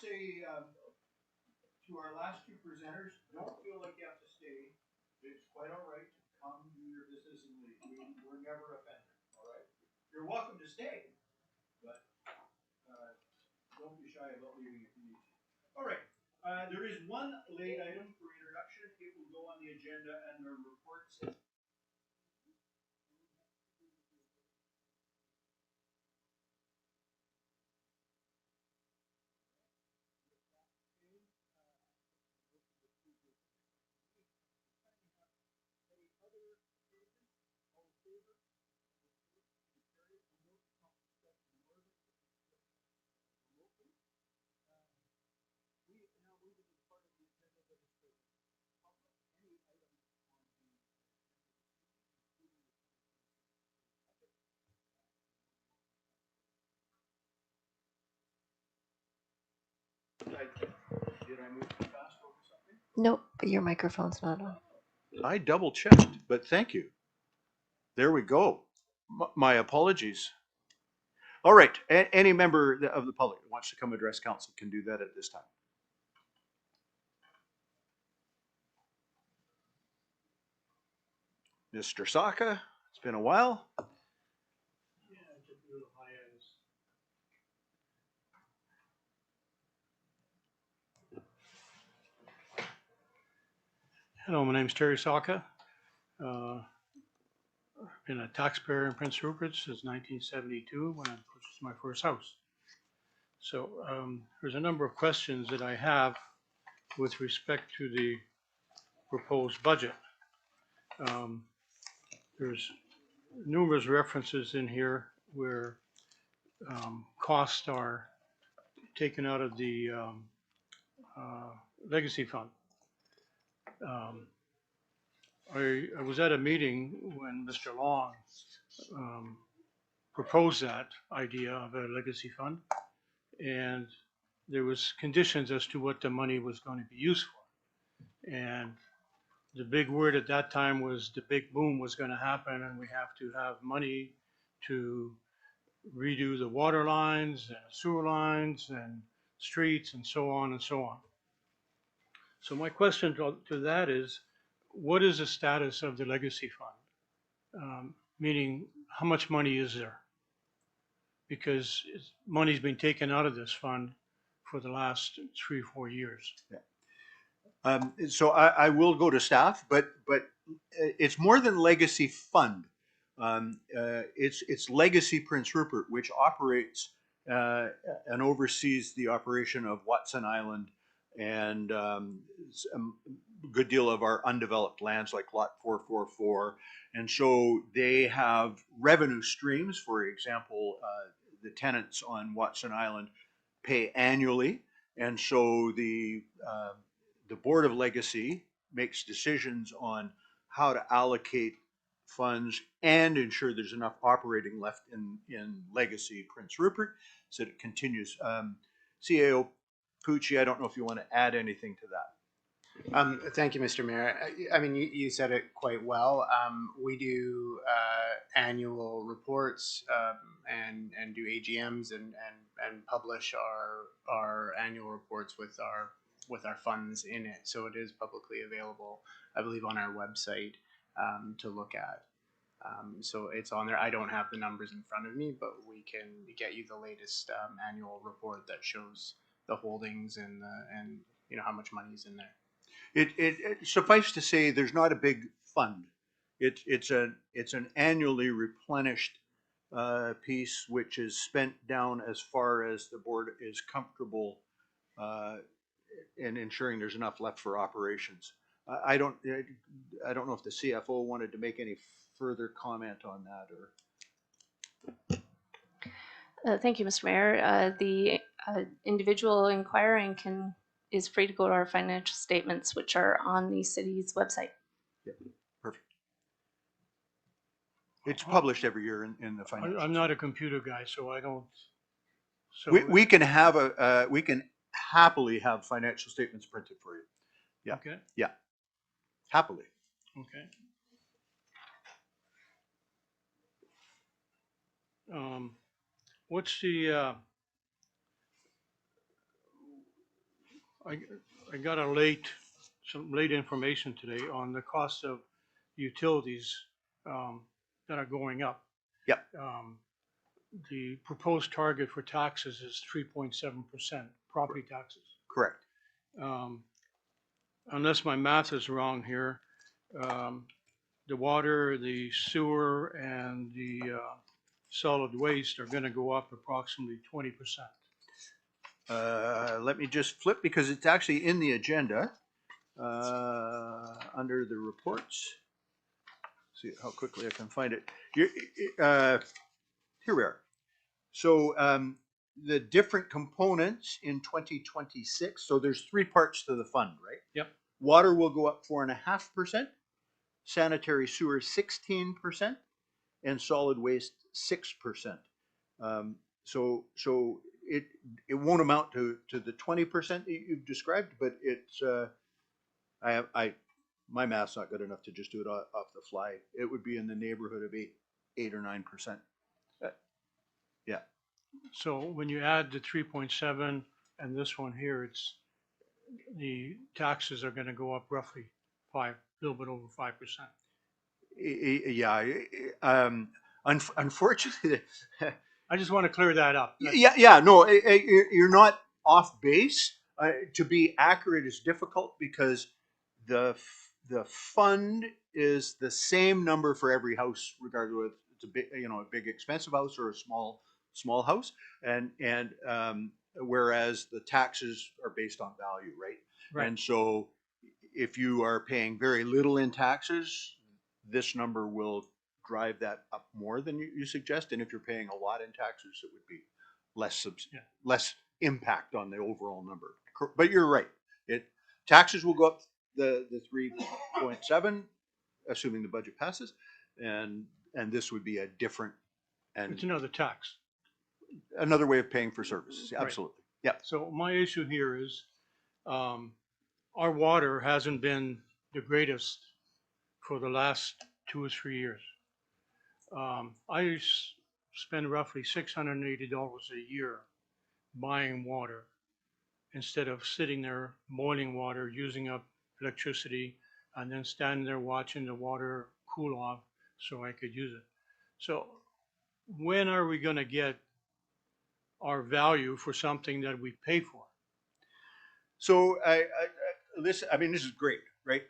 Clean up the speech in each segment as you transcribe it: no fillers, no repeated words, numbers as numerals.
say to our last two presenters, don't feel like you have to stay. It's quite all right to come do your business and leave. We're never offended. All right. You're welcome to stay, but don't be shy about leaving if you need to. All right. There is one late item for introduction. It will go on the agenda and the report says. Did I move too fast over something? Nope, but your microphone's not on. I double checked, but thank you. There we go. My apologies. All right. Any member of the public that wants to come address council can do that at this time. Mr. Saka, it's been a while. Hello, my name's Terry Saka. Been a taxpayer in Prince Rupert since 1972 when I purchased my first house. So there's a number of questions that I have with respect to the proposed budget. There's numerous references in here where costs are taken out of the legacy fund. I was at a meeting when Mr. Long proposed that idea of a legacy fund, and there was conditions as to what the money was going to be used for. And the big word at that time was the big boom was going to happen, and we have to have money to redo the water lines and sewer lines and streets and so on and so on. So my question to that is, what is the status of the legacy fund? Meaning, how much money is there? Because money's been taken out of this fund for the last 3 or 4 years. Yeah. So I will go to staff, but it's more than legacy fund. It's Legacy Prince Rupert, which operates and oversees the operation of Watson Island and a good deal of our undeveloped lands like Lot 444. And so they have revenue streams. For example, the tenants on Watson Island pay annually. And so the Board of Legacy makes decisions on how to allocate funds and ensure there's enough operating left in Legacy Prince Rupert so that it continues. CAO Pucci, I don't know if you want to add anything to that. Thank you, Mr. Mayor. I mean, you said it quite well. We do annual reports and do AGMs and publish our annual reports with our funds in it. So it is publicly available, I believe, on our website to look at. So it's on there. I don't have the numbers in front of me, but we can get you the latest annual report that shows the holdings and you know how much money is in there. It suffice to say, there's not a big fund. It's an annually replenished piece, which is spent down as far as the board is comfortable in ensuring there's enough left for operations. I don't know if the CFO wanted to make any further comment on that or. Thank you, Mr. Mayor. The individual inquiring is free to go to our financial statements, which are on the city's website. Yeah, perfect. It's published every year in the financial. I'm not a computer guy, so I don't. So we can have we can happily have financial statements printed for you. Yeah. Okay. Yeah. Happily. Okay. What's the I got some late information today on the cost of utilities that are going up. Yep, The proposed target for taxes is 3.7%, property taxes. correct. Um, Unless my math is wrong here, um, the water, the sewer, and the solid waste are gonna go up approximately 20%. Let me just flip because it's actually in the agenda, under the reports. See how quickly I can find it. Here we are. So the different components in 2026. So there's three parts to the fund, right? Yep. Water will go up 4.5%, sanitary sewer 16%, and solid waste 6%. So it won't amount to the 20% that you've described, but it's my math's not good enough to just do it off the fly. It would be in the neighborhood of 8 or 9%. Yeah. So when you add the 3.7 and this one here, the taxes are gonna go up roughly a little bit over 5%. Yeah. Unfortunately, I just want to clear that up. yeah. No, you're not off base. To be accurate is difficult because the fund is the same number for every house, regardless if it's a big expensive house or a small house, and whereas the taxes are based on value, right? Right. And so if you are paying very little in taxes, this number will drive that up more than you suggest. And if you're paying a lot in taxes, it would be less impact on the overall number. But you're right. Taxes will go up the 3.7, assuming the budget passes, and this would be a different It's and another tax. another way of paying for services. Right. Absolutely. Yeah. So my issue here is our water hasn't been the greatest for the last 2 or 3 years. I spend roughly $680 a year buying water instead of sitting there boiling water, using up electricity, and then standing there watching the water cool off so I could use it. So when are we going to get our value for something that we pay for? So this is great, right?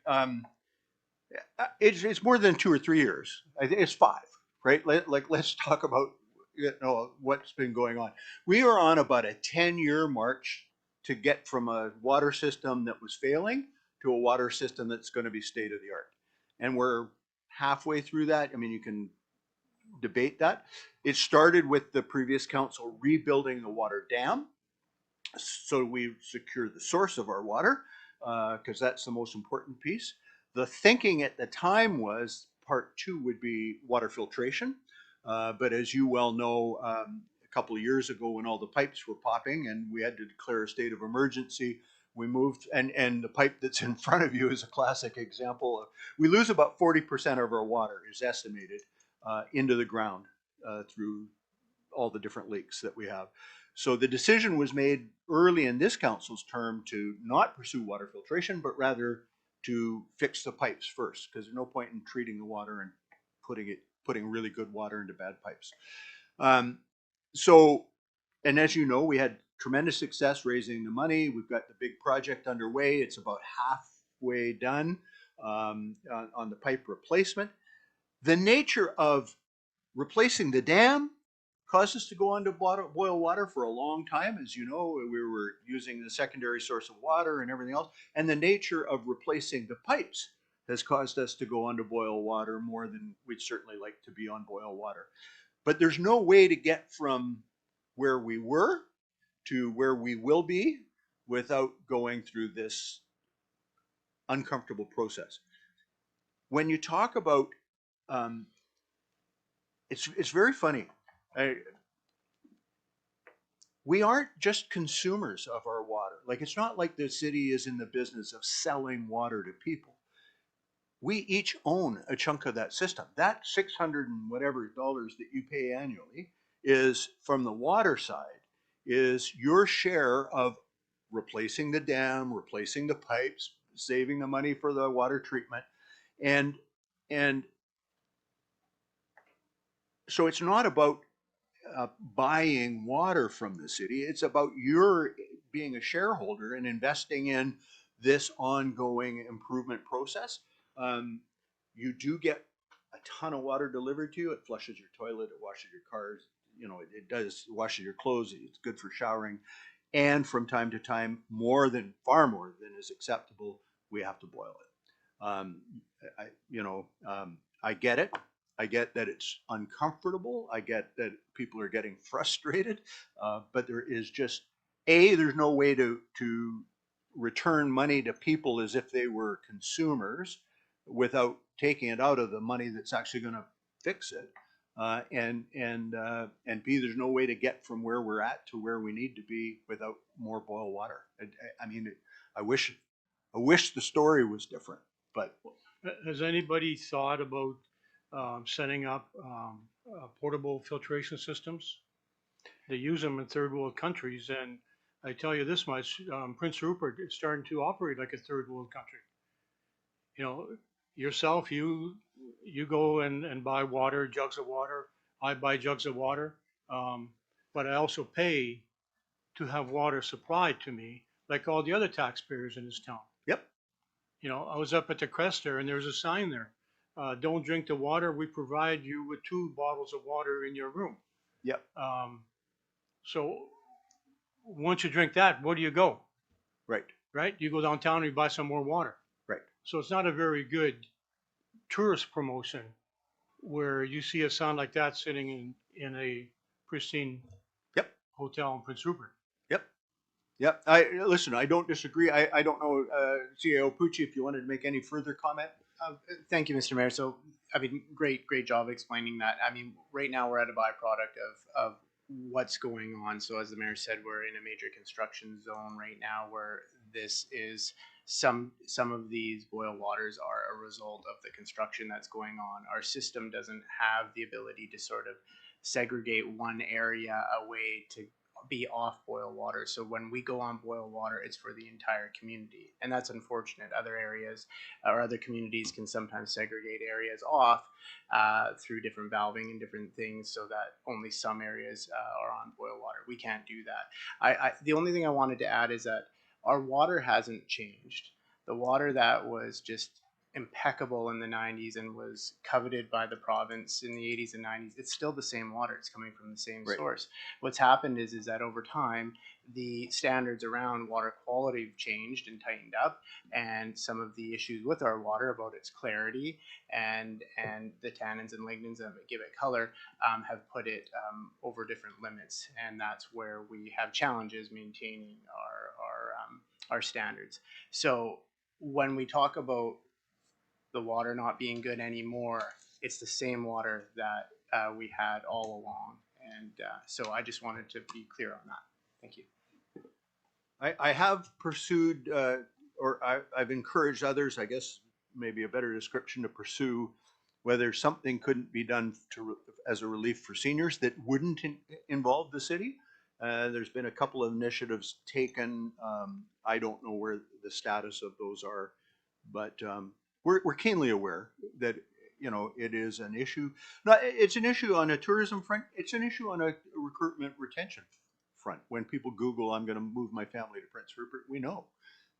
It's more than 2 or 3 years. I think it's 5, right? Let's talk about what's been going on. We are on about a 10-year march to get from a water system that was failing to a water system that's going to be state of the art, and we're halfway through that. I mean, you can debate that. It started with the previous council rebuilding the water dam, so we secure the source of our water, because that's the most important piece. The thinking at the time was part 2 would be water filtration. But as you well know, a couple of years ago when all the pipes were popping and we had to declare a state of emergency, we moved, and the pipe that's in front of you is a classic example of, we lose about 40% of our water is estimated into the ground through all the different leaks that we have. So the decision was made early in this council's term to not pursue water filtration, but rather to fix the pipes first, because there's no point in treating the water and putting really good water into bad pipes. And as you know, we had tremendous success raising the money. We've got the big project underway. It's about halfway done on the pipe replacement. The nature of replacing the dam caused us to go on to boil water for a long time. As you know, we were using the secondary source of water and everything else. And the nature of replacing the pipes has caused us to go on to boil water more than we'd certainly like to be on boil water. But there's no way to get from where we were to where we will be without going through this uncomfortable process. When you talk about, it's very funny. We aren't just consumers of our water. Like, it's not like the city is in the business of selling water to people. We each own a chunk of that system. That 600 and whatever dollars that you pay annually is from the water side, is your share of replacing the dam, replacing the pipes, saving the money for the water treatment. And so it's not about buying water from the city. It's about your being a shareholder and investing in this ongoing improvement process. You do get a ton of water delivered to you. It flushes your toilet, it washes your cars, you know, it does washes your clothes. It's good for showering. And from time to time, far more than is acceptable, we have to boil it. I get it. I get that it's uncomfortable. I get that people are getting frustrated, but there is just there's no way to return money to people as if they were consumers without taking it out of the money that's actually going to fix it. And B, there's no way to get from where we're at to where we need to be without more boil water. I mean, I wish the story was different, but Has anybody thought about setting up portable filtration systems? They use them in third world countries, and I tell you this much: Prince Rupert is starting to operate like a third world country. You know, yourself, you go and buy water, jugs of water. I buy jugs of water, but I also pay to have water supplied to me, like all the other taxpayers in this town. yep, You know, I was up at the Crest there, and there's a sign there. Don't drink the water. We provide you with 2 bottles of water in your room. yep, So once you drink that, where do you go? right, Right? You go downtown and you buy some more water. right. So it's not a very good tourist promotion where you see a sign like that sitting in a pristine Yep. hotel in Prince Rupert. Yep. Yep. Listen, I don't disagree. I don't know, CAO Pucci, if you wanted to make any further comment. Thank you, Mr. Mayor. So, I mean, great job explaining that. I mean, right now we're at a byproduct of what's going on. So, as the mayor said, we're in a major construction zone right now where this is some of these boil waters are a result of the construction that's going on. Our system doesn't have the ability to sort of segregate one area away to be off boil water. So when we go on boil water, it's for the entire community, and that's unfortunate. Other areas or other communities can sometimes segregate areas off through different valving and different things, so that only some areas are on boil water. We can't do that. The only thing I wanted to add is that our water hasn't changed. The water that was just impeccable in the 90s and was coveted by the province in the 80s and 90s, it's still the same water. It's coming from the same Right. source. What's happened is that over time, the standards around water quality have changed and tightened up, and some of the issues with our water about its clarity and the tannins and lignins that give it color have put it over different limits, and that's where we have challenges maintaining our standards. So when we talk about the water not being good anymore, it's the same water that we had all along. And so I just wanted to be clear on that. Thank you. I have pursued, I've encouraged others, I guess maybe a better description, to pursue whether something couldn't be done as a relief for seniors that wouldn't involve the city. There's been a couple of initiatives taken. I don't know where the status of those are, but we're keenly aware that, you know, it is an issue. No, it's an issue on a tourism front. It's an issue on a recruitment retention front. When people Google, I'm going to move my family to Prince Rupert, we know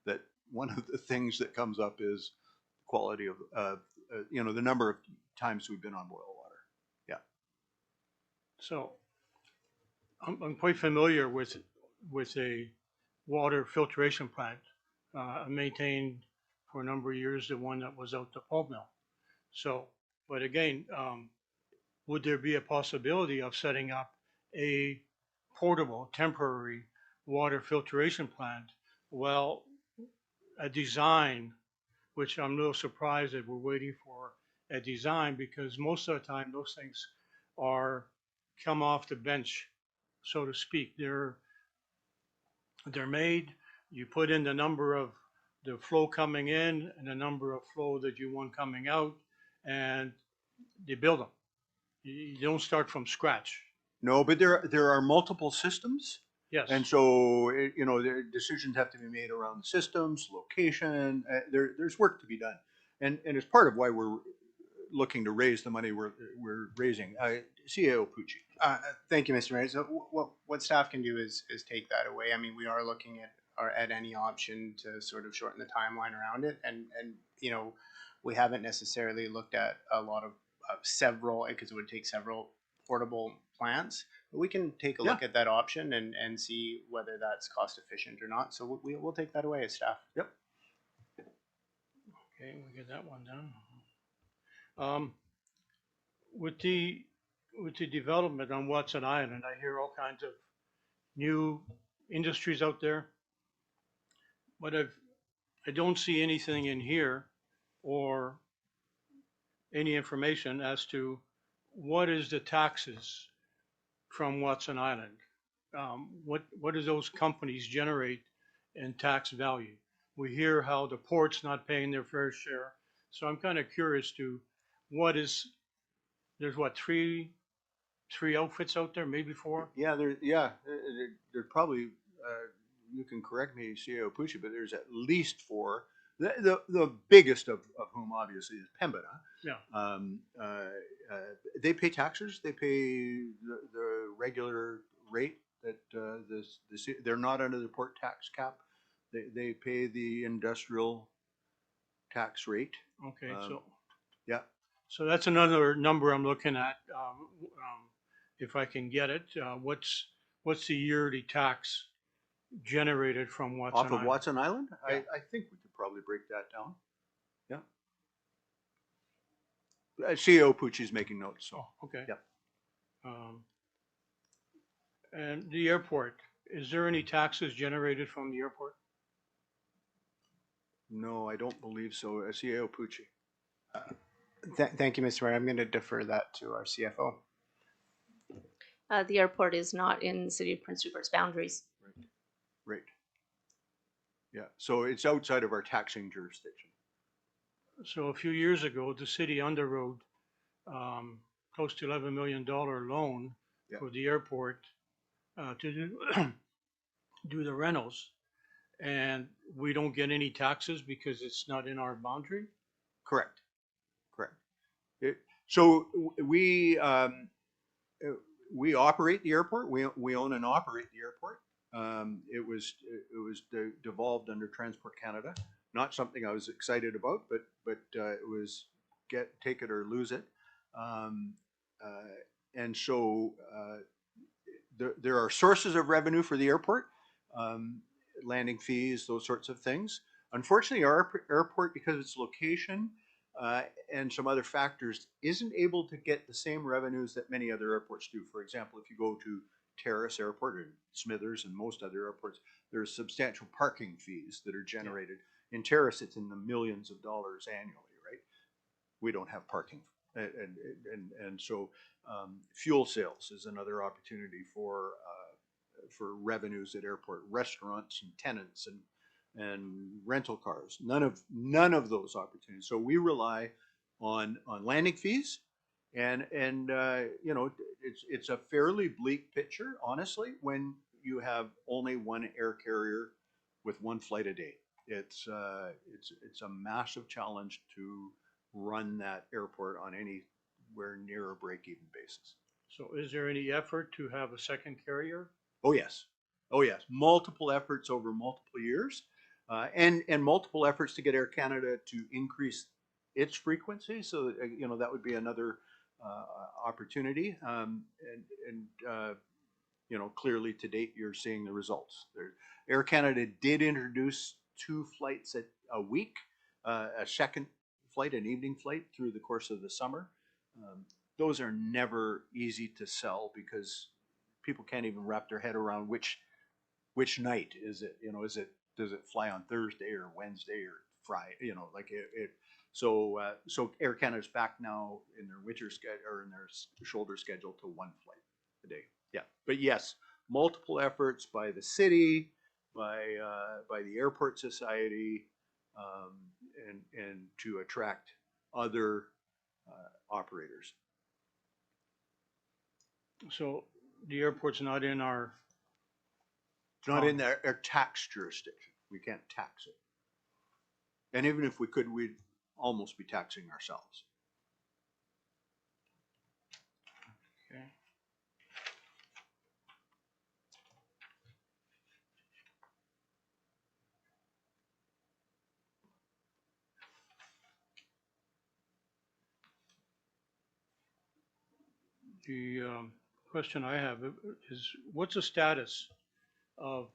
that one of the things that comes up is quality of, you know, the number of times we've been on boil water. Yeah. So I'm quite familiar with a water filtration plant. I maintained for a number of years the one that was out to Pulp Mill. So, but again, would there be a possibility of setting up a portable, temporary water filtration plant? Well, a design, which I'm a little surprised that we're waiting for a design, because most of the time those things are come off the bench, so to speak. They're made, you put in the number of the flow coming in and the number of flow that you want coming out, and they build them. You don't start from scratch. No, but there are multiple systems. Yes. And so, the decisions have to be made around the systems, location. There's work to be done, and it's part of why we're looking to raise the money we're raising. CAO Pucci. Thank you, Mr. Mayor. So what staff can do is take that away. I mean, we are looking at any option to sort of shorten the timeline around it, and we haven't necessarily looked at a lot of several, because it would take several portable plants. But we can take a look at that option and see whether that's cost efficient or not. So we'll take that away as staff. Yep. Okay, we get that one down. With the development on Watson Island, I hear all kinds of new industries out there, but I don't see anything in here or any information as to what is the taxes from Watson Island. What do those companies generate in tax value? We hear how the port's not paying their fair share. So I'm kind of curious to there's what, three outfits out there, maybe four? Yeah, there's probably, you can correct me, CAO Pucci, but there's at least four. The biggest of whom obviously is Pembina. Yeah. They pay taxes. They pay the regular rate that they're not under the port tax cap. They pay the industrial tax rate. Okay, Yeah. so that's another number I'm looking at. If I can get it, what's the yearly tax generated from Watson Off of Island? Watson Island? Yeah. I think we could probably break that down. Yeah. CEO Pucci's making notes, so. Oh, okay. Yep. And the airport, is there any taxes generated from the airport? No, I don't believe so. CEO Pucci. Thank you, Mr. Mayor. I'm going to defer that to our CFO. The airport is not in the city of Prince Rupert's boundaries. Right. Yeah, so it's outside of our taxing jurisdiction. So a few years ago, the city underwrote close to $11 million loan Yeah. for the airport to do the rentals. And we don't get any taxes because it's not in our boundary? Correct. So we operate the airport. We own and operate the airport. It was devolved under Transport Canada. Not something I was excited about, but it was take it or lose it. And so there are sources of revenue for the airport, landing fees, those sorts of things. Unfortunately, our airport, because of its location and some other factors, isn't able to get the same revenues that many other airports do. For example, if you go to Terrace Airport or Smithers and most other airports, there's substantial parking fees that are generated. In Terrace, it's in the millions of dollars annually, right? We don't have parking, and so fuel sales is another opportunity for revenues at airport. Restaurants and tenants and rental cars. None of those opportunities. So we rely on landing fees, and it's a fairly bleak picture, honestly, when you have only one air carrier with one flight a day. It's a massive challenge to run that airport on anywhere near a break-even basis. So is there any effort to have a second carrier? Oh yes, multiple efforts over multiple years, and multiple efforts to get Air Canada to increase its frequency. So that would be another opportunity. Clearly to date, you're seeing the results. Air Canada did introduce 2 flights a week, a second flight, an evening flight through the course of the summer. Those are never easy to sell because people can't even wrap their head around which night is it. Does it fly on Thursday or Wednesday or Friday? So Air Canada's back now in their winter schedule or in their shoulder schedule to 1 flight a day. Yeah, but yes, multiple efforts by the city, by the Airport Society, and to attract other operators. So the airport's not in our It's not in our tax jurisdiction. We can't tax it. And even if we could, we'd almost be taxing ourselves. Okay. The question I have is, what's the status of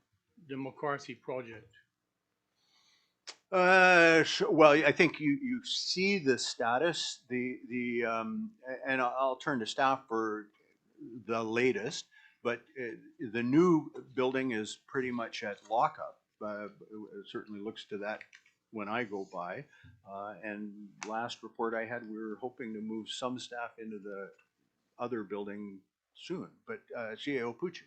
the McCarthy project? Well, I think you see the status, and I'll turn to staff for the latest, but the new building is pretty much at lockup. It certainly looks to that when I go by. And last report I had, we were hoping to move some staff into the other building soon, but CAO Pucci.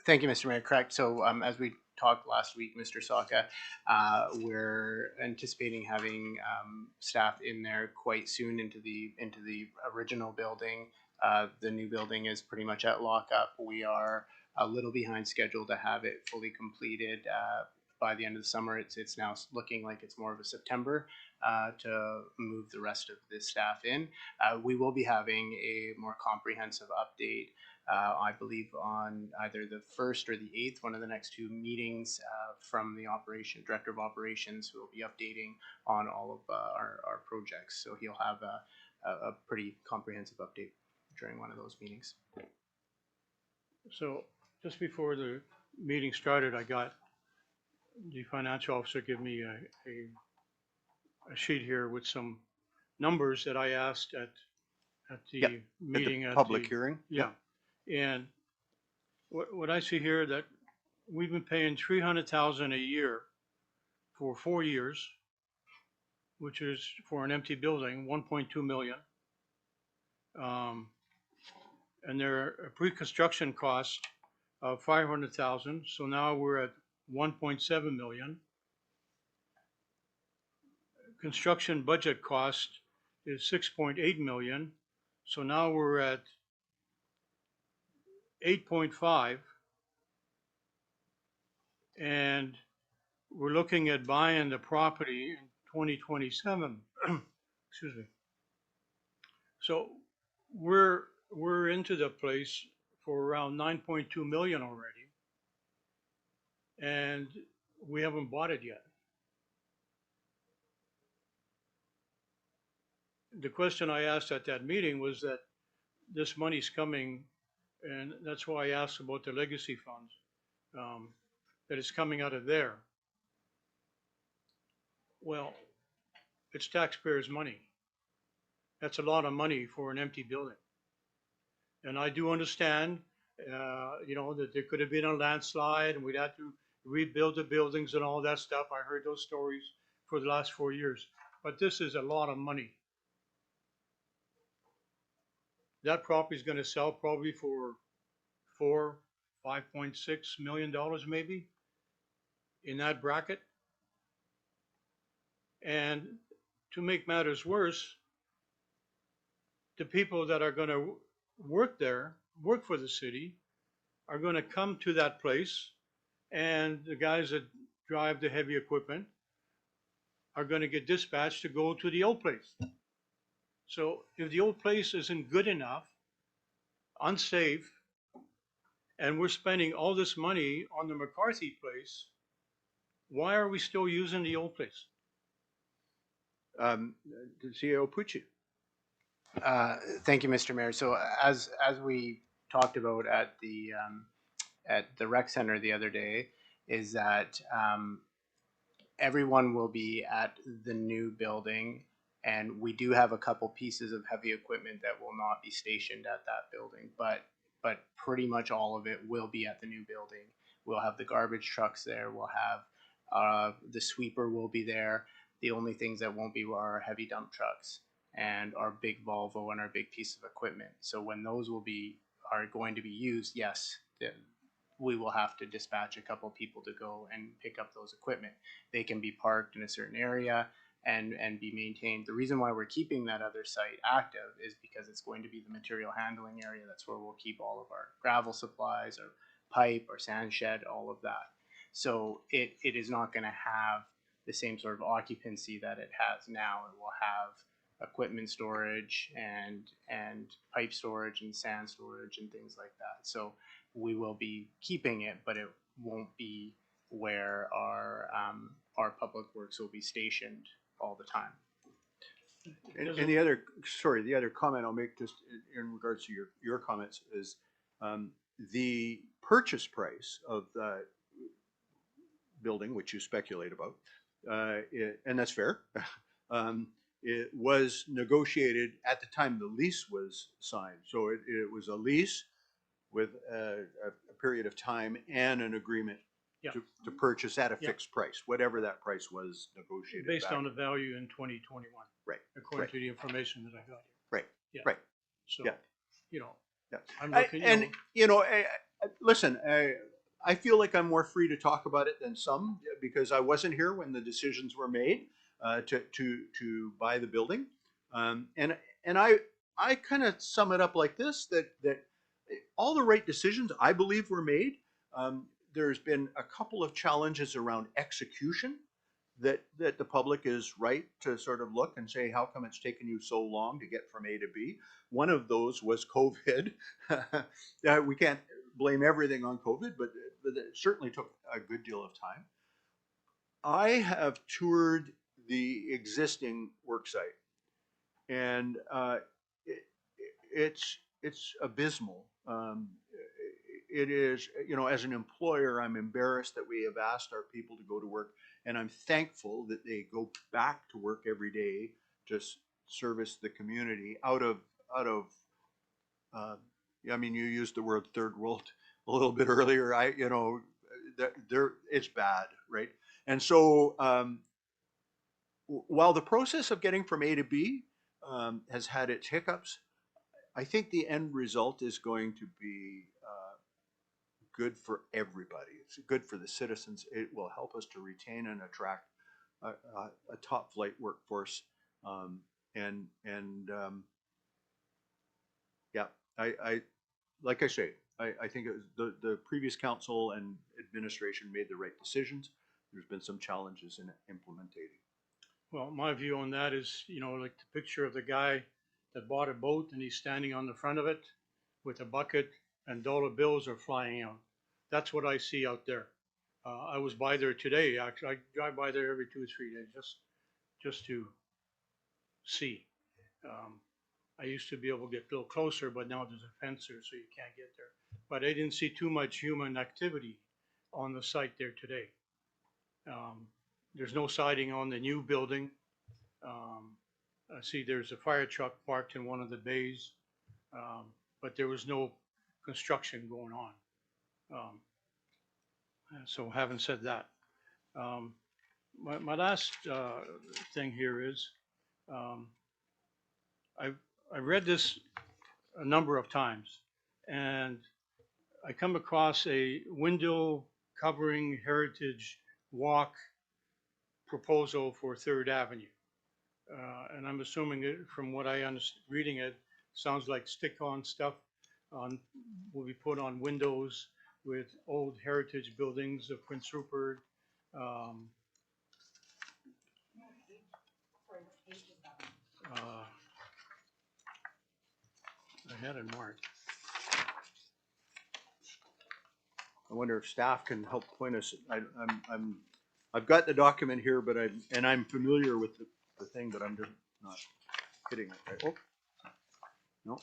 Thank you, Mr. Mayor. Correct. So as we talked last week, Mr. Saka, we're anticipating having staff in there quite soon into the original building. The new building is pretty much at lockup. We are a little behind schedule to have it fully completed by the end of the summer. It's now looking like it's more of a September to move the rest of the staff in. We will be having a more comprehensive update, I believe, on either the 1st or the 8th, one of the next 2 meetings from the director of operations, who will be updating on all of our projects. So he'll have a pretty comprehensive update during one of those meetings. So just before the meeting started, I got the financial officer give me a sheet here with some numbers that I asked at the Yep, meeting at the public hearing. Yeah. And what I see here, that we've been paying $300,000 a year for 4 years, which is for an empty building, 1.2 million. And there are a pre-construction cost of 500,000. So now we're at 1.7 million. Construction budget cost is 6.8 million. So now we're at 8.5. And we're looking at buying the property in 2027. Excuse me. So we're into the place for around 9.2 million already, and we haven't bought it yet. The question I asked at that meeting was that this money's coming, and that's why I asked about the legacy funds, that it's coming out of there. Well, it's taxpayers' money. That's a lot of money for an empty building. And I do understand, that there could have been a landslide and we'd have to rebuild the buildings and all that stuff. I heard those stories for the last 4 years. But this is a lot of money. That property is going to sell probably for $5.6 million maybe, in that bracket. And to make matters worse, the people that are going to work for the city, are going to come to that place, and the guys that drive the heavy equipment are going to get dispatched to go to the old place. So if the old place isn't good enough, unsafe, and we're spending all this money on the McCarthy place, why are we still using the old place? CEO Pucci. Thank you, Mr. Mayor. So as we talked about at the rec center the other day, is that everyone will be at the new building, and we do have a couple pieces of heavy equipment that will not be stationed at that building, but pretty much all of it will be at the new building. We'll have the garbage trucks there. We'll have the sweeper will be there. The only things that won't be are our heavy dump trucks and our big Volvo and our big piece of equipment. So when those are going to be used, yes, we will have to dispatch a couple people to go and pick up those equipment. They can be parked in a certain area and be maintained. The reason why we're keeping that other site active is because it's going to be the material handling area. That's where we'll keep all of our gravel supplies, our pipe, our sand shed, all of that. So it is not going to have the same sort of occupancy that it has now. It will have equipment storage and pipe storage and sand storage and things like that. So we will be keeping it, but it won't be where our public works will be stationed all the time. And the other, sorry, the other comment I'll make just in regards to your comments is the purchase price of the building, which you speculate about, and that's fair. It was negotiated at the time the lease was signed. So it was a lease with a period of time and an agreement Yeah. to purchase at a Yeah. fixed price, whatever that price was negotiated. Based back. on the value in 2021. Right. According Right. to the information that I got. Right. Yeah. Right. So, Yeah. you know, Yeah. I'm looking, Listen, I feel like I'm more free to talk about it than some because I wasn't here when the decisions were made to buy the building, and I kind of sum it up like this: that all the right decisions I believe were made. There's been a couple of challenges around execution that the public is right to sort of look and say, how come it's taken you so long to get from A to B? One of those was COVID. We can't blame everything on COVID, but it certainly took a good deal of time. I have toured the existing worksite, and it's abysmal. It is, as an employer, I'm embarrassed that we have asked our people to go to work, and I'm thankful that they go back to work every day to service the community out of. I mean, you used the word third world a little bit earlier. It's bad, right? And so, while the process of getting from A to B has had its hiccups, I think the end result is going to be good for everybody. It's good for the citizens. It will help us to retain and attract a top flight workforce. Yeah, I like I say, I think it was the previous council and administration made the right decisions. There's been some challenges in implementing. well, my view on that is, like the picture of the guy that bought a boat and he's standing on the front of it with a bucket and dollar bills are flying out. That's what I see out there. I was by there today. Actually, I drive by there every 2 or 3 days just to see. I used to be able to get a little closer, but now there's a fence there, so you can't get there. But I didn't see too much human activity on the site there today. There's no siding on the new building. I see there's a fire truck parked in one of the bays, but there was no construction going on. So having said that, my last thing here is I read this a number of times, and I come across a window covering heritage walk proposal for Third Avenue. And I'm assuming from what I understand, reading it, sounds like stick-on stuff will be put on windows with old heritage buildings of Prince Rupert. I had it marked. I wonder if staff can help point us. I've got the document here, but I'm familiar with the thing, but I'm just not hitting it. Right. Oh, no.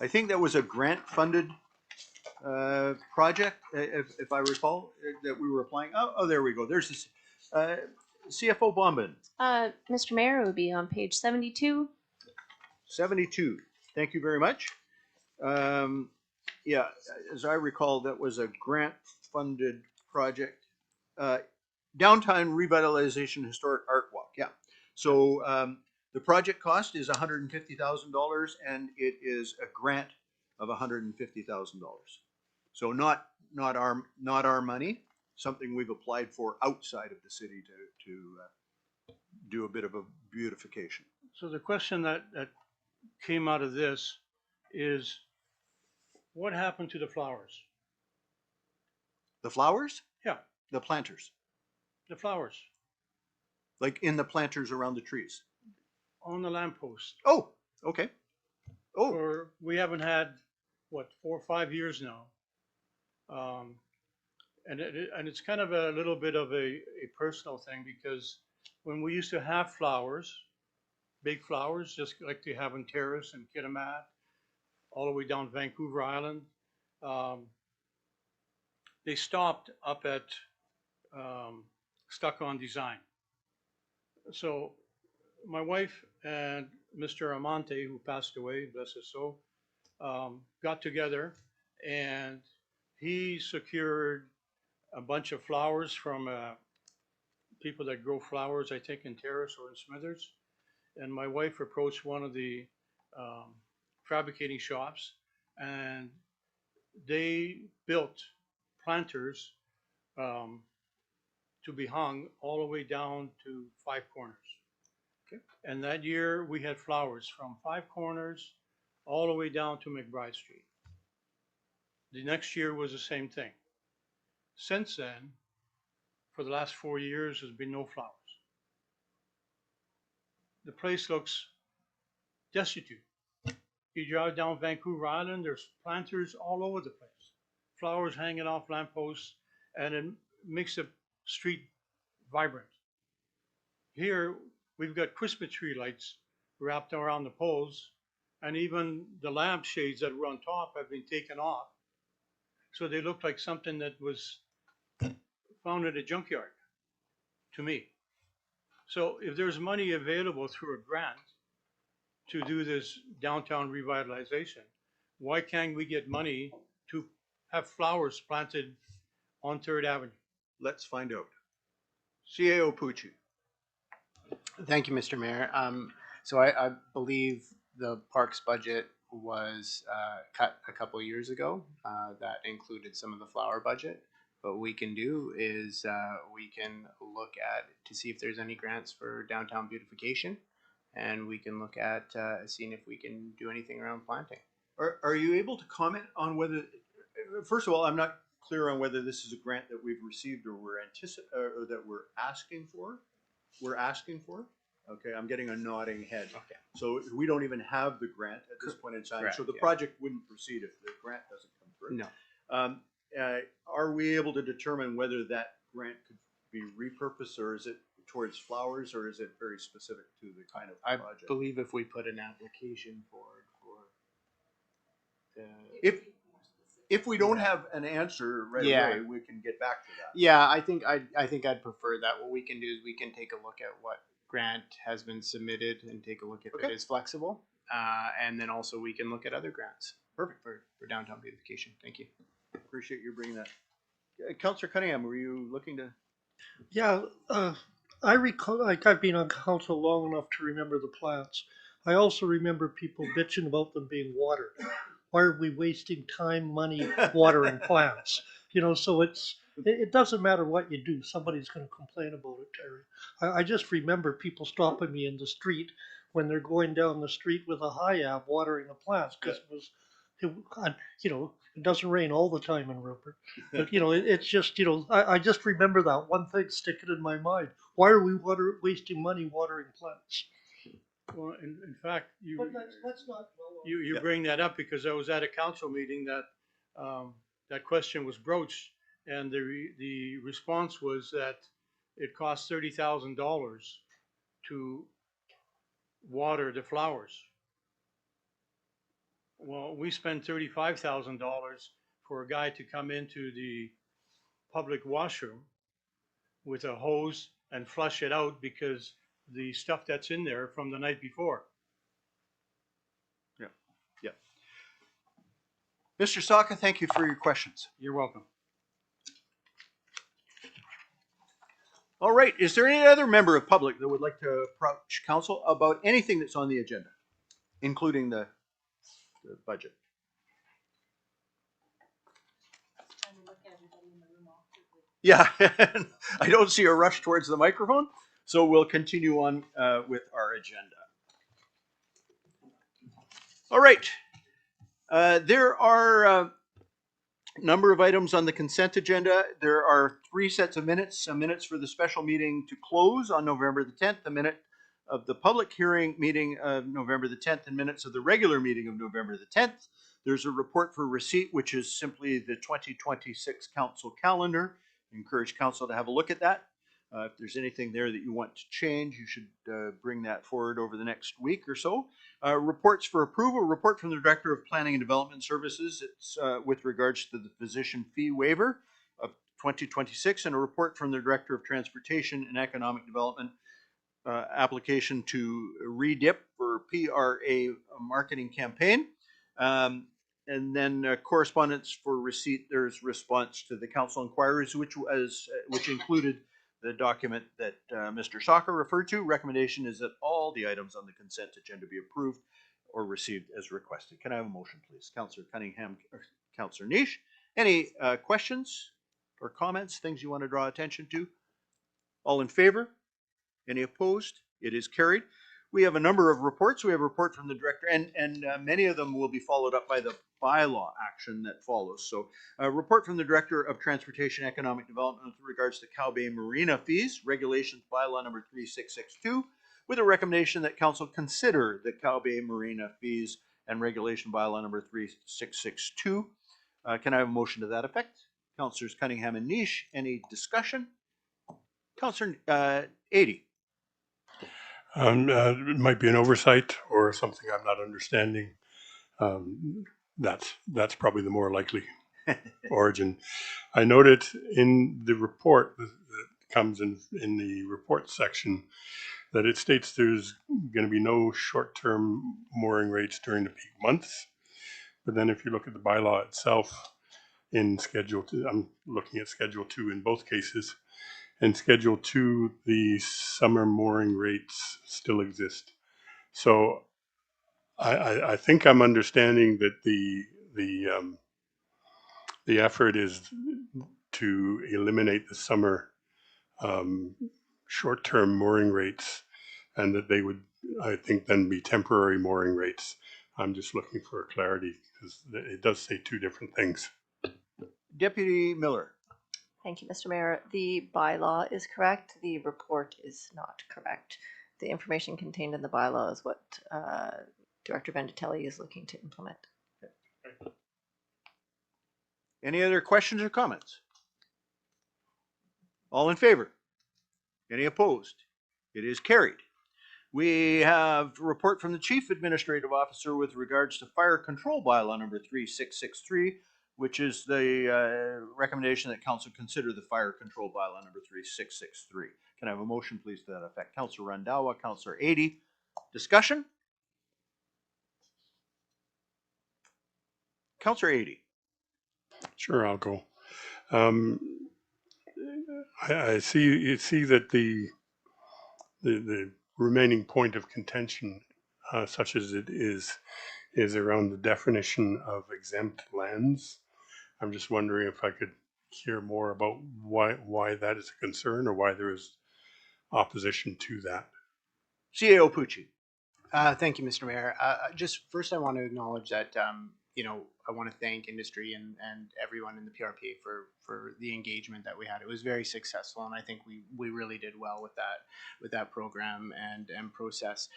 I think that was a grant-funded project, if I recall, that we were applying. Oh, there we go. There's this CFO Bombin. Mr. Mayor, it would be on page 72. 72. Thank you very much. Yeah, as I recall, that was a grant-funded project. Downtown Revitalization Historic Art Walk. Yeah. So the project cost is $150,000, and it is a grant of $150,000. So not our money. Something we've applied for outside of the city to do a bit of a beautification. So the question that came out of this is what happened to the flowers? The flowers? Yeah, The planters, the flowers like in the planters around the trees. on the lamppost. Oh, okay. Oh, Or we haven't had, what, 4 or 5 years now. And it's kind of a little bit of a personal thing because when we used to have flowers, big flowers, just like they have in Terrace and Kitimat, all the way down Vancouver Island, they stopped up at Stuck on Design. So my wife and Mr. Amante, who passed away, bless his soul, got together and he secured a bunch of flowers from people that grow flowers, I think in Terrace or in Smithers. And my wife approached one of the fabricating shops and they built planters to be hung all the way down to Five Corners. Okay. And that year we had flowers from Five Corners all the way down to McBride Street. The next year was the same thing. Since then, for the last 4 years, there's been no flowers. The place looks destitute. You drive down Vancouver Island, there's planters all over the place. Flowers hanging off lampposts, and it makes the street vibrant. Here, we've got Christmas tree lights wrapped around the poles, and even the lampshades that were on top have been taken off. So they look like something that was found at a junkyard, to me. So if there's money available through a grant to do this downtown revitalization, why can't we get money to have flowers planted on 3rd Avenue? let's find out. CAO Pucci. Thank you, Mr. Mayor. So I believe the parks budget was cut a couple years ago. That included some of the flower budget. What we can do is we can look at to see if there's any grants for downtown beautification, and we can look at seeing if we can do anything around planting. Are you able to comment on whether, first of all, I'm not clear on whether this is a grant that we've received or or that we're asking for? We're asking for? Okay, I'm getting a nodding head. Okay. So we don't even have the grant at this point in time. Correct, So the yeah. project wouldn't proceed if the grant doesn't come through. No. Are we able to determine whether that grant could be repurposed, or is it towards flowers, or is it very specific to the kind of I project? believe if we put an application forward for If we don't have an answer right Yeah. away, we can get back to that. yeah, I think I'd prefer that. What we can do is we can take a look at what grant has been submitted and take a look if Okay. it is flexible, and then also we can look at other grants. Perfect. For downtown beautification. Thank you. Appreciate you bringing that. Councillor Cunningham, were you looking to? Yeah, I recall, like, I've been on council long enough to remember the plants. I also remember people bitching about them being watered. Why are we wasting time, money watering plants? You know, so it doesn't matter what you do, somebody's going to complain about it, Terry. I just remember people stopping me in the street when they're going down the street with a high-ab watering the plants because it doesn't rain all the time in Rupert. But, it's just, I just remember that one thing sticking in my mind. Why are we wasting money watering plants? Well, in fact, But let's not. you Yeah. bring that up because I was at a council meeting that that question was broached, and the response was that it costs $30,000 to water the flowers. Well, we spend $35,000 for a guy to come into the public washroom with a hose and flush it out because the stuff that's in there from the night before. Mr. Saka, thank you for your questions. You're welcome. All right, is there any other member of public that would like to approach council about anything that's on the agenda, including the budget? Yeah, I don't see a rush towards the microphone, so we'll continue on with our agenda. All right. There are a number of items on the consent agenda. There are 3 sets of minutes, minutes for the special meeting to close on November the 10th, a minute of the public hearing meeting of November the 10th, and minutes of the regular meeting of November the 10th. There's a report for receipt, which is simply the 2026 council calendar. Encourage council to have a look at that. If there's anything there that you want to change, you should bring that forward over the next week or so. Reports for approval, report from the Director of Planning and Development Services. It's with regards to the physician fee waiver of 2026, and a report from the Director of Transportation and Economic Development application to REDIP for PRA marketing campaign. And then correspondence for receipt. There's response to the council inquiries, which included the document that Mr. Saka referred to. Recommendation is that all the items on the consent agenda be approved or received as requested. Can I have a motion, please? Councillor Cunningham, Councillor Niche. Any questions or comments, things you want to draw attention to? All in favor? Any opposed? It is carried. We have a number of reports. We have a report from the director, and many of them will be followed up by the bylaw action that follows. So a report from the Director of Transportation and Economic Development with regards to Cow Bay Marina fees, regulations bylaw number 3662, with a recommendation that council consider the Cow Bay Marina fees and regulation bylaw number 3662. Can I have a motion to that effect? Councillors Cunningham and Niche, any discussion? Councillor Adey. It might be an oversight or something I'm not understanding. That's probably the more likely origin. I noted in the report that comes in the report section that it states there's going to be no short-term mooring rates during the peak months. But then if you look at the bylaw itself in Schedule 2, I'm looking at Schedule 2 in both cases. In Schedule 2, the summer mooring rates still exist. So I think I'm understanding that the effort is to eliminate the summer short-term mooring rates, and that they would, I think, then be temporary mooring rates. I'm just looking for clarity because it does say two different things. Deputy Miller. Thank you, Mr. Mayor. The bylaw is correct. The report is not correct. The information contained in the bylaw is what Director Venditelli is looking to implement. Any other questions or comments? All in favor? Any opposed? It is carried. We have a report from the Chief Administrative Officer with regards to fire control bylaw number 3663, which is the recommendation that council consider the fire control bylaw number 3663. Can I have a motion, please, to that effect? Councillor Randhawa, Councillor Adey. Discussion? Councillor Adey. Sure, I'll go. I see that the remaining point of contention, such as it is around the definition of exempt lands. I'm just wondering if I could hear more about why that is a concern or why there is opposition to that. CAO Pucci. Thank you, Mr. Mayor. Just first, I want to acknowledge that I want to thank industry and everyone in the PRPA for the engagement that we had. It was very successful, and I think we really did well with that program and process.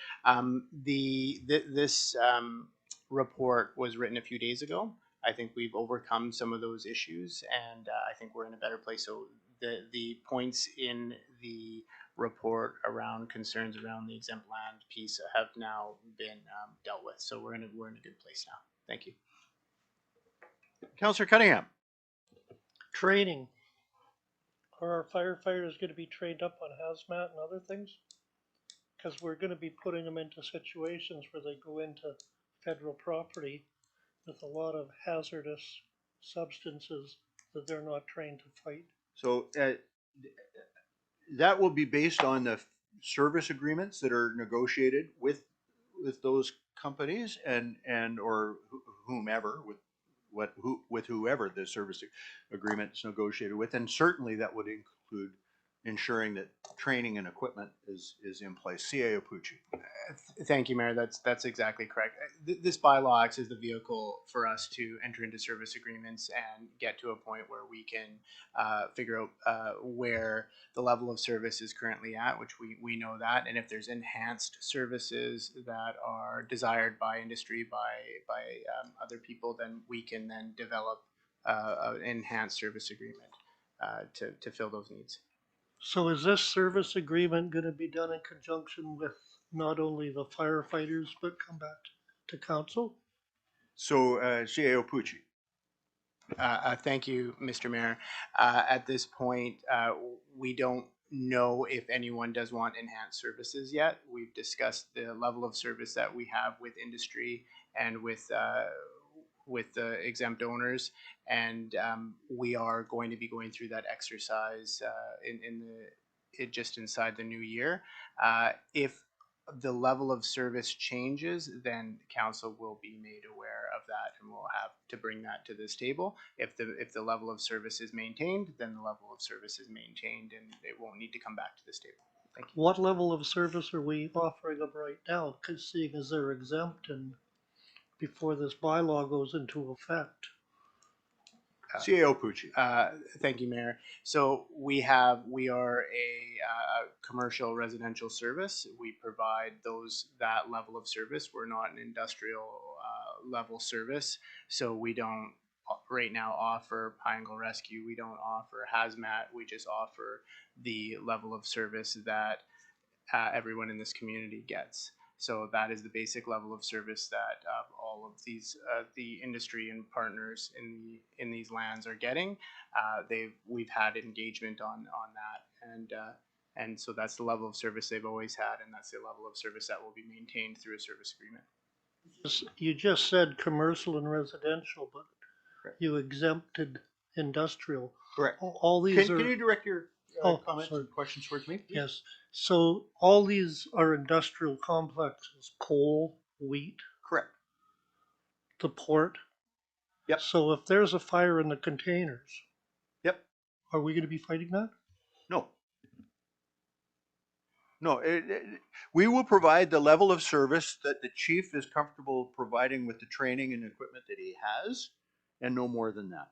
This report was written a few days ago. I think we've overcome some of those issues, and I think we're in a better place. So the points in the report around concerns around the exempt land piece have now been dealt with. So we're in a good place now. Thank you. Councillor Cunningham. Training. Are our firefighters going to be trained up on hazmat and other things? Because we're going to be putting them into situations where they go into federal property with a lot of hazardous substances that they're not trained to fight. So that will be based on the service agreements that are negotiated with those companies and or whomever with whoever the service agreement is negotiated with, and certainly that would include ensuring that training and equipment is in place. CAO Pucci. Thank you, Mayor. That's exactly correct. This bylaw acts as the vehicle for us to enter into service agreements and get to a point where we can figure out where the level of service is currently at, which we know that, and if there's enhanced services that are desired by industry, by other people, then we can then develop an enhanced service agreement to fill those needs. So is this service agreement gonna be done in conjunction with not only the firefighters, but come back to council? So CAO Pucci. Thank you, Mr. Mayor. At this point, we don't know if anyone does want enhanced services yet. We've discussed the level of service that we have with industry and with the exempt owners, and we are going to be going through that exercise just inside the new year. If the level of service changes, then council will be made aware of that, and we'll have to bring that to this table. If the level of service is maintained, then the level of service is maintained, and it won't need to come back to this table. Thank you. What level of service are we offering them right now? Cause seeing as they're exempt and before this bylaw goes into effect. CAO Pucci. Thank you, Mayor. So we are a commercial residential service. We provide that level of service. We're not an industrial level service, so we don't right now offer Pinegle Rescue. We don't offer hazmat. We just offer the level of service that everyone in this community gets. So that is the basic level of service that all of these the industry and partners in these lands are getting. We've had engagement on that, and so that's the level of service they've always had, and that's the level of service that will be maintained through a service agreement. You just said commercial and residential, but Correct. you exempted industrial. Correct. All these Can are, you direct your Oh, comments sorry. and questions towards me? please? yes. So all these are industrial complexes, coal, wheat, Correct. the port. Yep. So if there's a fire in the containers, Yep. are we gonna be fighting that? No. No, we will provide the level of service that the chief is comfortable providing with the training and equipment that he has, and no more than that.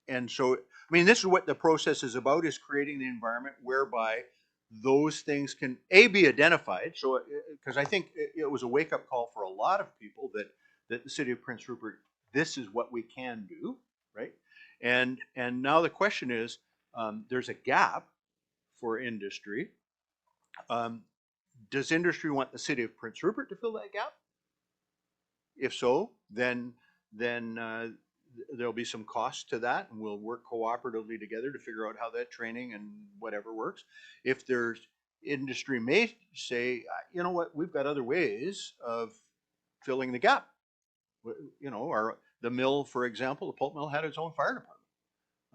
And so, I mean, this is what the process is about: is creating the environment whereby those things can be identified. So, because I think it was a wake up call for a lot of people that the city of Prince Rupert, this is what we can do, right? And now the question is, there's a gap for industry. Does industry want the city of Prince Rupert to fill that gap? If so, then there'll be some cost to that, and we'll work cooperatively together to figure out how that training and whatever works. If there's industry may say, you know what, we've got other ways of filling the gap. You know, the mill, for example, the pulp mill had its own fire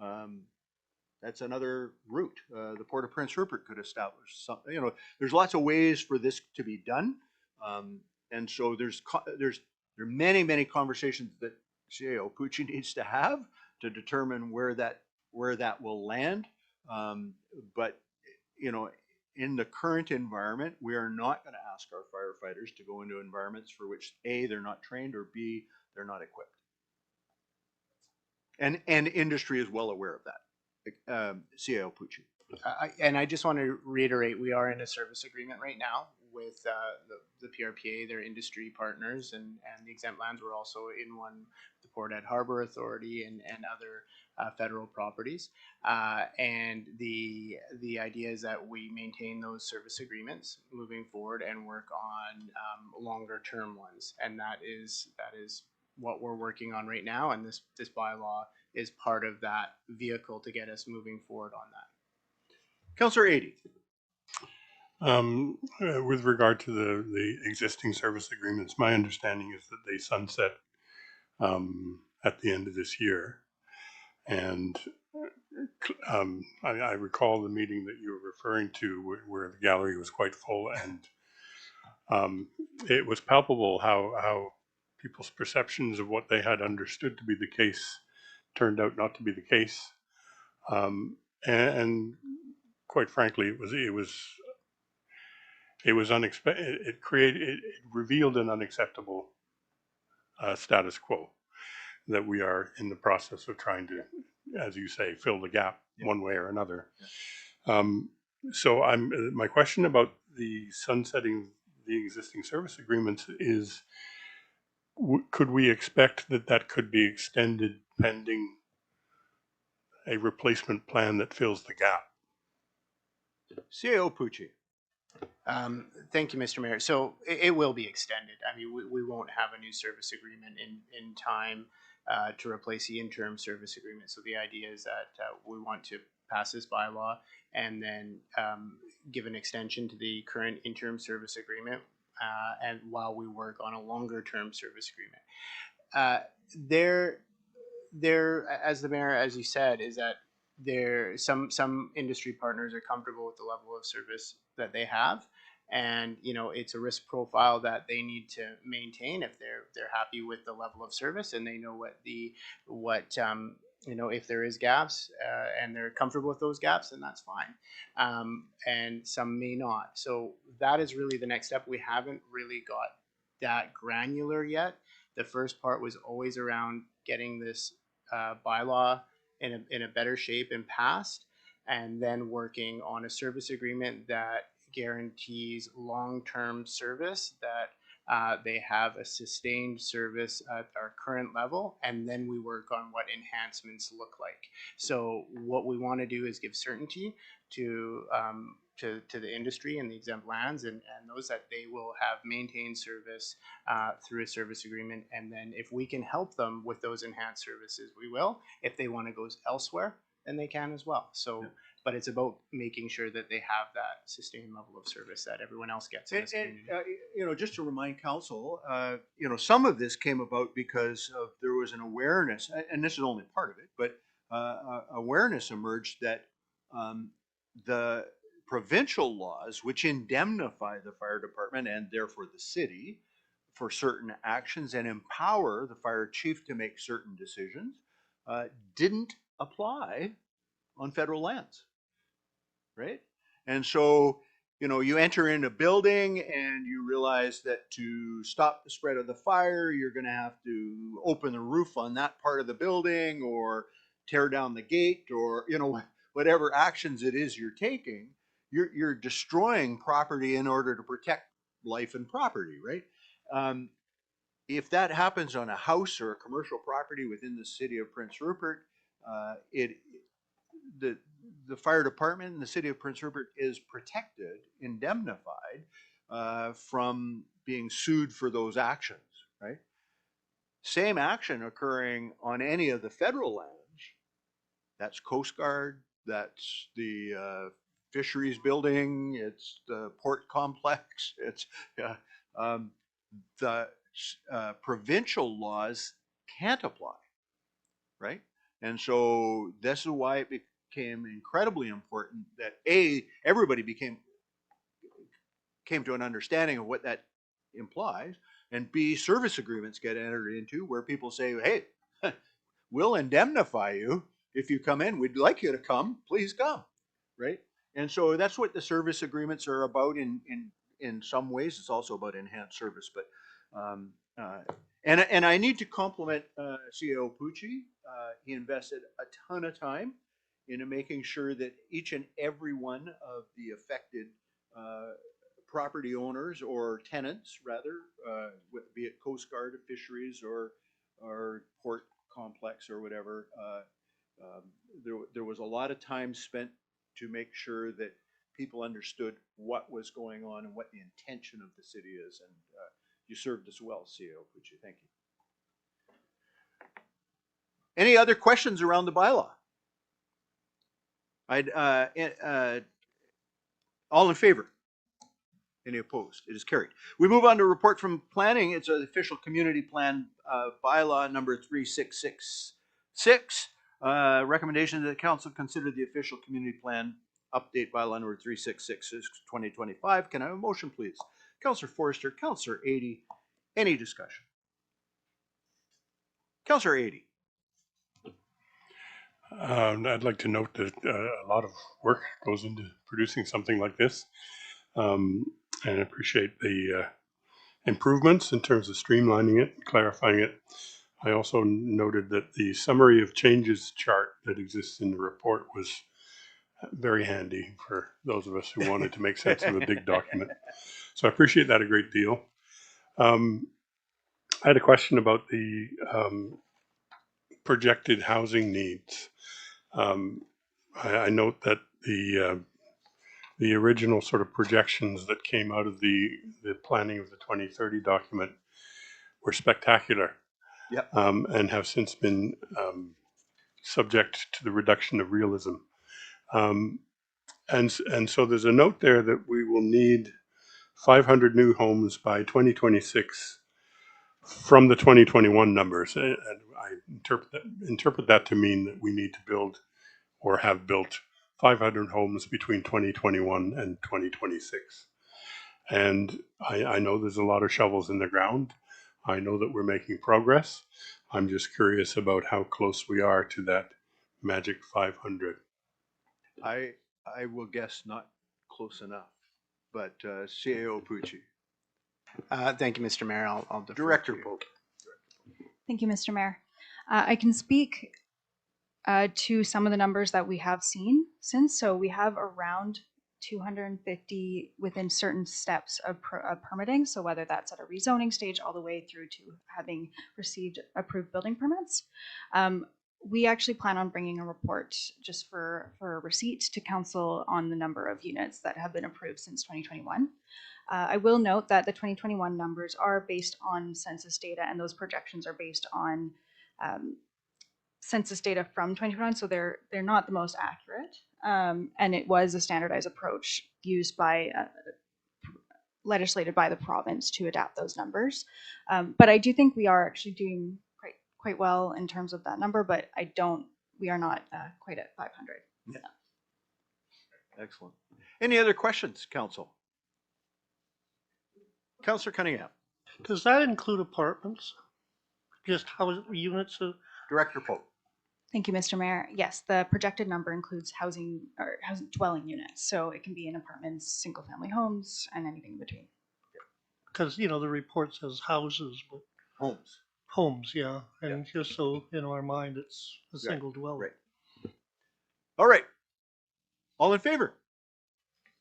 department. That's another route. The Port of Prince Rupert could establish something. You know, there's lots of ways for this to be done, and so there are many conversations that CAO Pucci needs to have to determine where that will land. But you know, in the current environment, we are not going to ask our firefighters to go into environments for which A, they're not trained, or B, they're not equipped. And industry is well aware of that. CAO Pucci. And I just want to reiterate, we are in a service agreement right now with the PRPA, their industry partners, and the exempt lands. We're also in one with the Port Ed Harbor Authority and other federal properties. And the idea is that we maintain those service agreements moving forward and work on longer term ones. And that is what we're working on right now. And this bylaw is part of that vehicle to get us moving forward on that. Councillor Adey. With regard to the existing service agreements, my understanding is that they sunset at the end of this year. And I recall the meeting that you were referring to where the gallery was quite full, and it was palpable how people's perceptions of what they had understood to be the case turned out not to be the case. And quite frankly, it was unexpected. It revealed an unacceptable status quo that we are in the process of trying to, as you say, fill the gap one way or another. So my question about the sunsetting the existing service agreements is, could we expect that could be extended pending a replacement plan that fills the gap? CAO Pucci. Thank you, Mr. Mayor. So it will be extended. I mean, we won't have a new service agreement in time to replace the interim service agreement. So the idea is that we want to pass this bylaw and then give an extension to the current interim service agreement, and while we work on a longer term service agreement. There, as the mayor, as you said, is that some industry partners are comfortable with the level of service that they have, and it's a risk profile that they need to maintain if they're happy with the level of service and they know what if there is gaps and they're comfortable with those gaps, then that's fine. And some may not. So that is really the next step. We haven't really got that granular yet. The first part was always around getting this bylaw in a better shape and passed, and then working on a service agreement that guarantees long-term service, that they have a sustained service at our current level, and then we work on what enhancements look like. So what we want to do is give certainty to the industry and the exempt lands and those that they will have maintained service through a service agreement. And then if we can help them with those enhanced services, we will. If they want to go elsewhere, then they can as well. So, but it's about making sure that they have that sustained level of service that everyone else gets in this community. Just to remind council, some of this came about because there was an awareness, and this is only part of it, but awareness emerged that the provincial laws, which indemnify the fire department and therefore the city for certain actions and empower the fire chief to make certain decisions, didn't apply on federal lands, right? And so, you enter in a building and you realize that to stop the spread of the fire, you're going to have to open the roof on that part of the building or tear down the gate or, whatever actions it is you're taking. You're destroying property in order to protect life and property, right? If that happens on a house or a commercial property within the city of Prince Rupert, the fire department in the city of Prince Rupert is protected, indemnified from being sued for those actions, right? Same action occurring on any of the federal lands. That's Coast Guard, that's the fisheries building, it's the port complex, it's the provincial laws can't apply, right? And so this is why it became incredibly important that everybody came to an understanding of what that implies, and B, service agreements get entered into where people say, hey, we'll indemnify you if you come in. We'd like you to come. Please come, right? And so that's what the service agreements are about. In some ways, it's also about enhanced service. But and I need to compliment CEO Pucci. He invested a ton of time into making sure that each and every one of the affected property owners or tenants, rather, be it Coast Guard, fisheries, or port complex or whatever, there was a lot of time spent to make sure that people understood what was going on and what the intention of the city is. And you served us well, CEO Pucci. Thank you. Any other questions around the bylaw? All in favor? Any opposed? It is carried. We move on to a report from planning. It's an official community plan bylaw number 3666. Recommendation that the council consider the official community plan update bylaw number 3666 2025. Can I have a motion, please? Councillor Forrester, Councillor Adey. Any discussion? Councillor Adey. I'd like to note that a lot of work goes into producing something like this, and appreciate the improvements in terms of streamlining it, clarifying it. I also noted that the summary of changes chart that exists in the report was very handy for those of us who wanted to make sense of a big document. So I appreciate that a great deal. I had a question about the projected housing needs. I note that the original sort of projections that came out of the planning of the 2030 document were spectacular. Yep. And have since been subject to the reduction of realism. And so there's a note there that we will need 500 new homes by 2026 from the 2021 numbers. And I interpret that to mean that we need to build or have built 500 homes between 2021 and 2026. And I know there's a lot of shovels in the ground. I know that we're making progress. I'm just curious about how close we are to that magic 500. I will guess not close enough, but CAO Pucci. Thank you, Mr. Mayor. I'll defer Director to you. Pope. Thank you, Mr. Mayor. I can speak to some of the numbers that we have seen since. So we have around 250 within certain steps of permitting. So whether that's at a rezoning stage all the way through to having received approved building permits. We actually plan on bringing a report just for receipt to council on the number of units that have been approved since 2021. I will note that the 2021 numbers are based on census data, and those projections are based on census data from 2021, so they're not the most accurate. And it was a standardized approach used by legislated by the province to adapt those numbers. But I do think we are actually doing quite well in terms of that number, but we are not quite at 500. Yeah. Excellent. Any other questions, Council? Councillor Cunningham. Does that include apartments? Just house units? Director Pope. Thank you, Mr. Mayor. Yes, the projected number includes housing dwelling units. So it can be in apartments, single family homes, and anything in between. Because, the report says houses, but Homes. homes, yeah. And just so in our mind, it's a single dwelling. Right. All right. All in favor?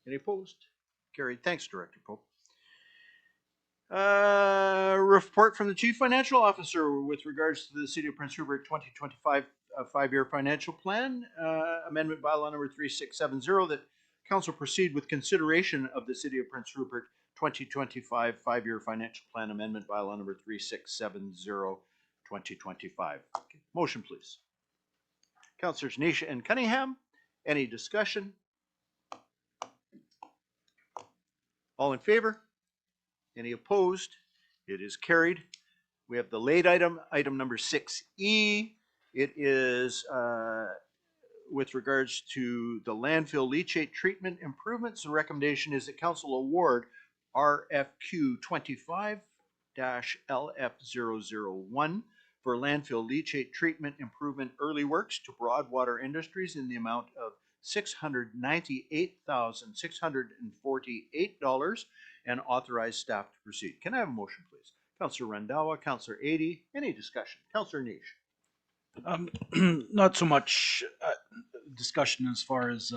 Any opposed? Carried. Thanks, Director Pope. Report from the Chief Financial Officer with regards to the City of Prince Rupert 2025 5-year financial plan, amendment bylaw number 3670, that Council proceed with consideration of the City of Prince Rupert 2025 5-year financial plan amendment bylaw number 3670 2025. Okay. Motion, please. Councillors Nisha and Cunningham, any discussion? All in favor? Any opposed? It is carried. We have the late item number 6E. It is with regards to the landfill leachate treatment improvements. The recommendation is that Council award RFQ 25-LF001 for landfill leachate treatment improvement early works to Broadwater Industries in the amount of $698,648 and authorize staff to proceed. Can I have a motion, please? Councillor Randhawa, Councillor Adey, any discussion? Councillor Niche. Not so much discussion as far as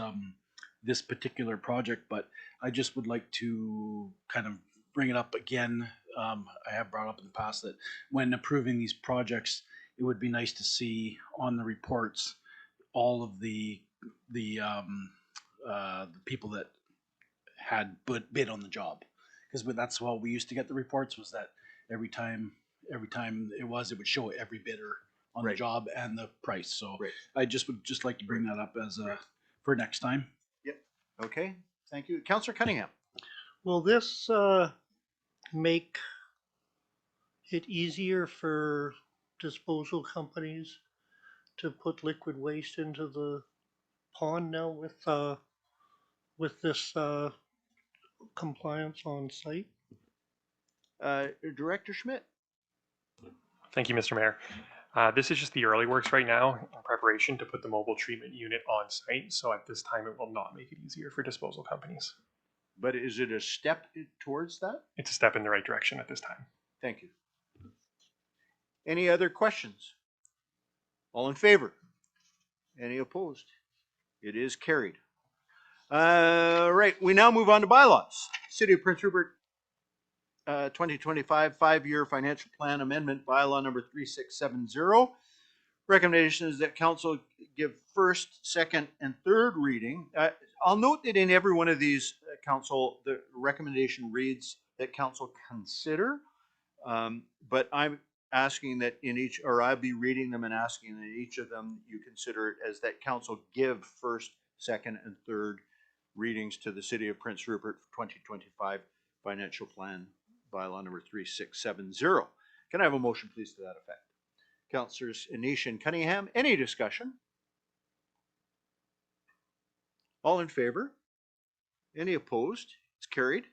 this particular project, but I just would like to kind of bring it up again. I have brought up in the past that when approving these projects, it would be nice to see on the reports all of the people that had bid on the job, because that's how we used to get the reports, was that every time it would show every bidder on the job and the price. So I would just like to bring that up as for next time. Yep. Okay. Thank you. Councillor Cunningham. Will this make it easier for disposal companies to put liquid waste into the pond now with this compliance on site? Director Schmidt. Thank you, Mr. Mayor. This is just the early works right now in preparation to put the mobile treatment unit on site. So at this time, it will not make it easier for disposal companies. But is it a step towards that? It's a step in the right direction at this time. Thank you. Any other questions? All in favor? Any opposed? It is carried. Right, we now move on to bylaws. City of Prince Rupert 2025 5-year financial plan amendment bylaw number 3670. Recommendation is that council give first, second, and third reading. I'll note that in every one of these, council, the recommendation reads that council consider, but I'm asking that in each, or I'll be reading them and asking that each of them you consider it as that council give first, second, and third readings to the City of Prince Rupert 2025 financial plan bylaw number 3670. Can I have a motion, please, to that effect? Councillors Anish and Cunningham, any discussion? All in favor? Any opposed? It's carried.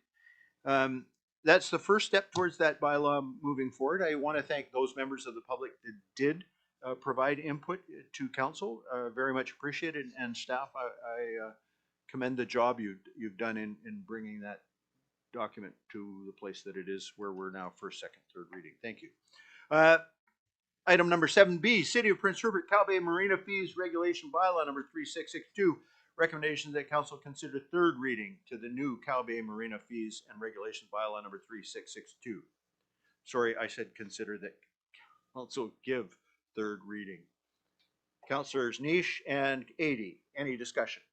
That's the first step towards that bylaw moving forward. I want to thank those members of the public that did provide input to council. Very much appreciated, and staff, I commend the job you've done in bringing that document to the place that it is, where we're now first, second, third reading. Thank you. Item number 7B, City of Prince Rupert Cow Bay Marina Fees Regulation Bylaw number 3662. Recommendation that council consider third reading to the new Cow Bay Marina Fees and Regulations Bylaw number 3662. Sorry, I said consider that council give third reading. Councillors Niche and Ady, any discussion?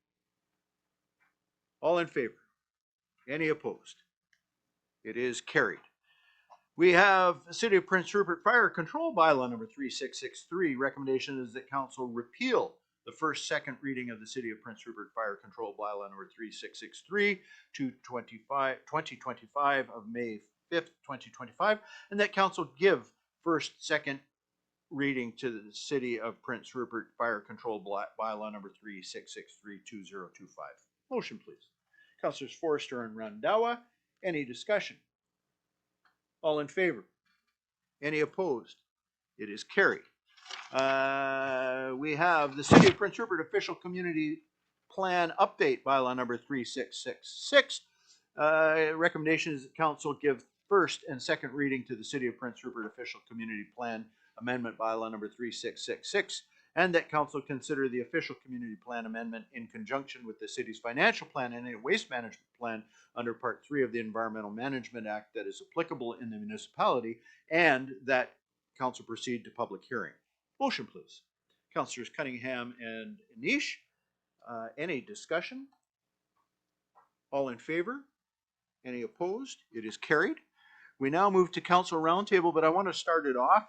All in favor? Any opposed? It is carried. We have City of Prince Rupert Fire Control Bylaw number 3663. Recommendation is that council repeal the first, second reading of the City of Prince Rupert Fire Control Bylaw number 3663 to 2025 of May 5th, 2025, and that council give first, second reading to the City of Prince Rupert Fire Control Bylaw number 3663-2025. Motion, please. Councillors Forrester and Randawa, any discussion? All in favor? Any opposed? It is carried. We have the City of Prince Rupert Official Community Plan Update Bylaw number 3666. Recommendation is that council give first and second reading to the City of Prince Rupert Official Community Plan Amendment Bylaw number 3666, and that council consider the official community plan amendment in conjunction with the city's financial plan and a waste management plan under Part 3 of the Environmental Management Act that is applicable in the municipality, and that council proceed to public hearing. Motion, please. Councillors Cunningham and Anish, any discussion? All in favor? Any opposed? It is carried. We now move to council roundtable, but I want to start it off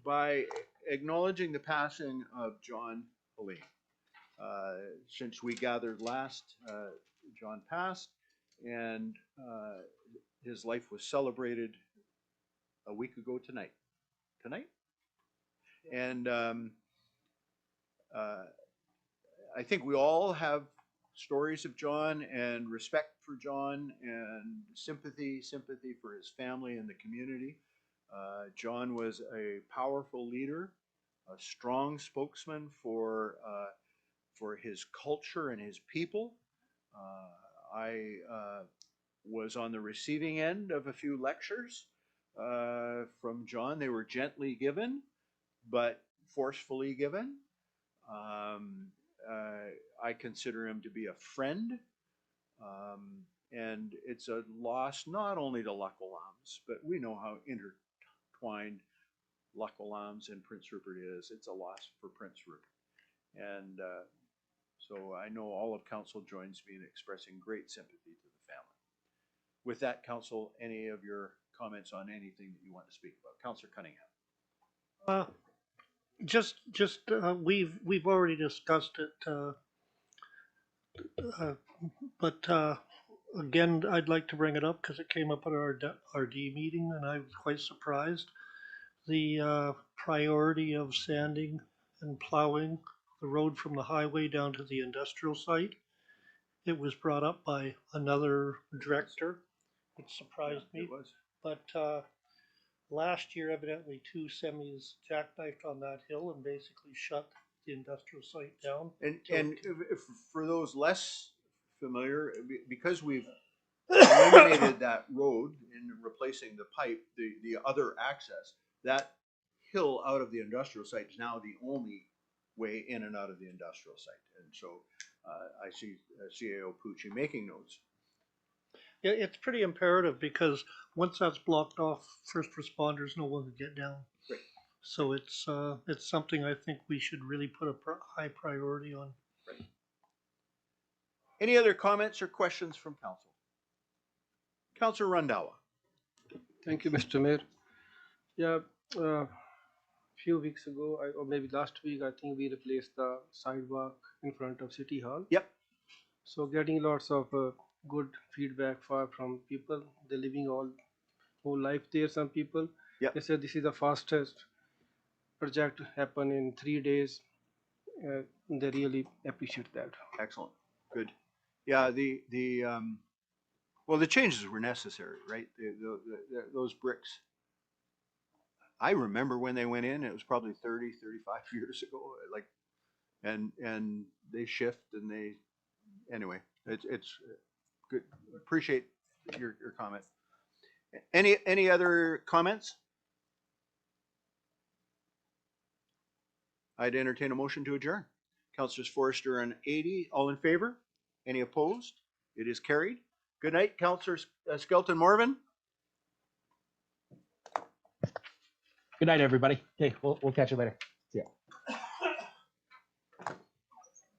by acknowledging the passing of John Helene. Since we gathered last, John passed, and his life was celebrated a week ago tonight. And I think we all have stories of John and respect for John and sympathy for his family and the community. John was a powerful leader, a strong spokesman for his culture and his people. I was on the receiving end of a few lectures from John. They were gently given, but forcefully given. I consider him to be a friend, and it's a loss not only to Lac Aux Lambs, but we know how intertwined Lac Aux Lambs and Prince Rupert is. It's a loss for Prince Rupert, and so I know all of council joins me in expressing great sympathy to the family. With that, council, any of your comments on anything that you want to speak about? Councillor Cunningham. We've already discussed it, but again, I'd like to bring it up because it came up at our RD meeting, and I was quite surprised. The priority of sanding and plowing the road from the highway down to the industrial site. It was brought up by another director. It surprised me. It was. But last year, evidently, two semis jackknifed on that hill and basically shut the industrial site down. And if, for those less familiar, because we've eliminated that road in replacing the pipe, the other access, that hill out of the industrial site is now the only way in and out of the industrial site. And so I see CAO Pucci making notes. Yeah, it's pretty imperative because once that's blocked off, first responders no one can get down. Right. So it's something I think we should really put a high priority on. Right. Any other comments or questions from council? Councilor Rundawa. Thank you, Mr. Mayor. Yeah, few weeks ago, or maybe last week, I think we replaced the sidewalk in front of City Hall. Yep. So getting lots of good feedback from people. They're living all whole life there. Some people. Yep. They said this is the fastest project happen in 3 days. They really appreciate that. Excellent. Good. Yeah, well, the changes were necessary, right? Those bricks. I remember when they went in, it was probably 30, 35 years ago, like, and they shift and anyway, it's good. Appreciate your comment. Any other comments? I'd entertain a motion to adjourn. Councilors Forrester and 80, all in favor? Any opposed? It is carried. Good night, Councilors Skelton Morvan. Good night, everybody. Okay, we'll catch you later.